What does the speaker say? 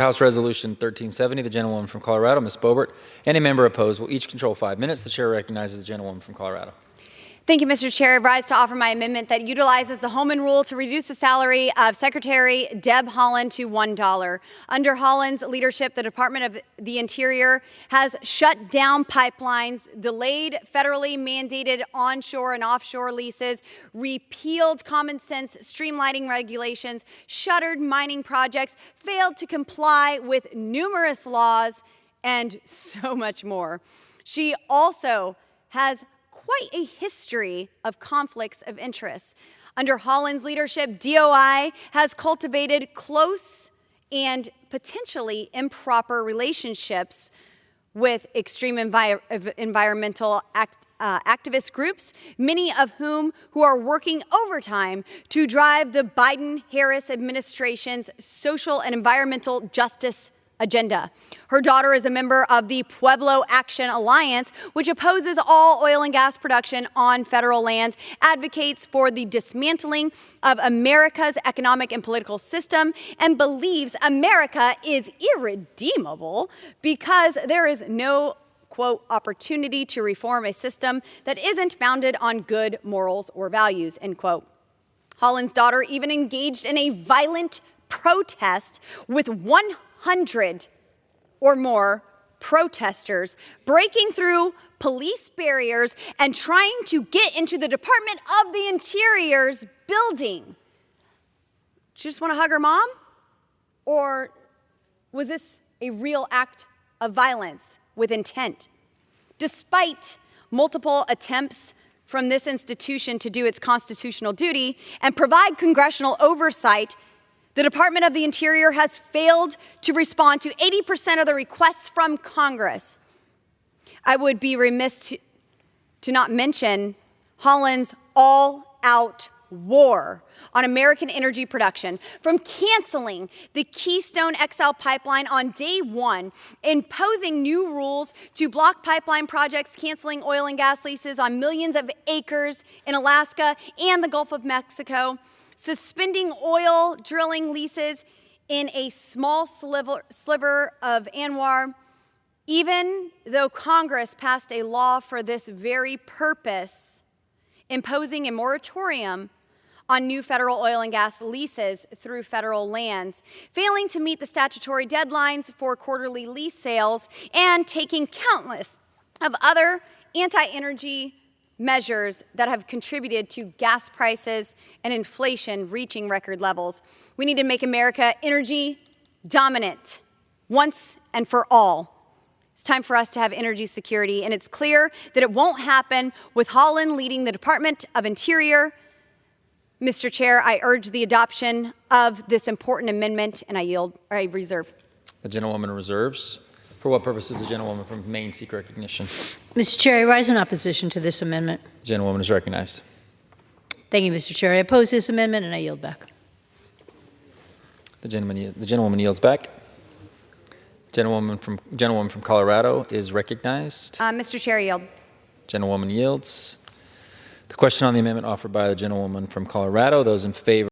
House Resolution 1370, the gentlewoman from Colorado, Ms. Boebert, and a member opposed will each control 5 minutes. The chair recognizes the gentlewoman from Colorado. Thank you, Mr. Chair. I rise to offer my amendment that utilizes the Holman Rule to reduce the salary of Secretary Deb Haaland to $1. Under Haaland's leadership, the Department of the Interior has shut down pipelines, delayed federally mandated onshore and offshore leases, repealed common sense streamlining regulations, shuttered mining projects, failed to comply with numerous laws, and so much more. She also has quite a history of conflicts of interest. Under Haaland's leadership, DOI has cultivated close and potentially improper relationships with extreme environmental activist groups, many of whom are working overtime to drive the Biden-Harris administration's social and environmental justice agenda. Her daughter is a member of the Pueblo Action Alliance, which opposes all oil and gas production on federal lands, advocates for the dismantling of America's economic and political system, and believes America is irredeemable because there is no, quote, opportunity to reform a system that isn't founded on good morals or values, end quote. Haaland's daughter even engaged in a violent protest with 100 or more protesters breaking through police barriers and trying to get into the Department of the Interior's building. She just want to hug her mom? Or was this a real act of violence with intent? Despite multiple attempts from this institution to do its constitutional duty and provide congressional oversight, the Department of the Interior has failed to respond to 80% of the requests from Congress. I would be remiss to not mention Haaland's all-out war on American energy production, from canceling the Keystone XL pipeline on day one, imposing new rules to block pipeline projects, canceling oil and gas leases on millions of acres in Alaska and the Gulf of Mexico, suspending oil drilling leases in a small sliver of Anwar, even though Congress passed a law for this very purpose, imposing a moratorium on new federal oil and gas leases through federal lands, failing to meet the statutory deadlines for quarterly lease sales, and taking countless of other anti-energy measures that have contributed to gas prices and inflation reaching record levels. We need to make America energy dominant once and for all. It's time for us to have energy security, and it's clear that it won't happen with Haaland leading the Department of Interior. Mr. Chair, I urge the adoption of this important amendment, and I reserve. The gentlewoman reserves. For what purpose is the gentlewoman from Maine seek recognition? Mr. Chair, I rise in opposition to this amendment. The gentlewoman is recognized. Thank you, Mr. Chair. I oppose this amendment, and I yield back. The gentlewoman yields back. Gentlewoman from Colorado is recognized. Mr. Chair, I yield. Gentlewoman yields. The question on the amendment offered by the gentlewoman from Colorado, those in favor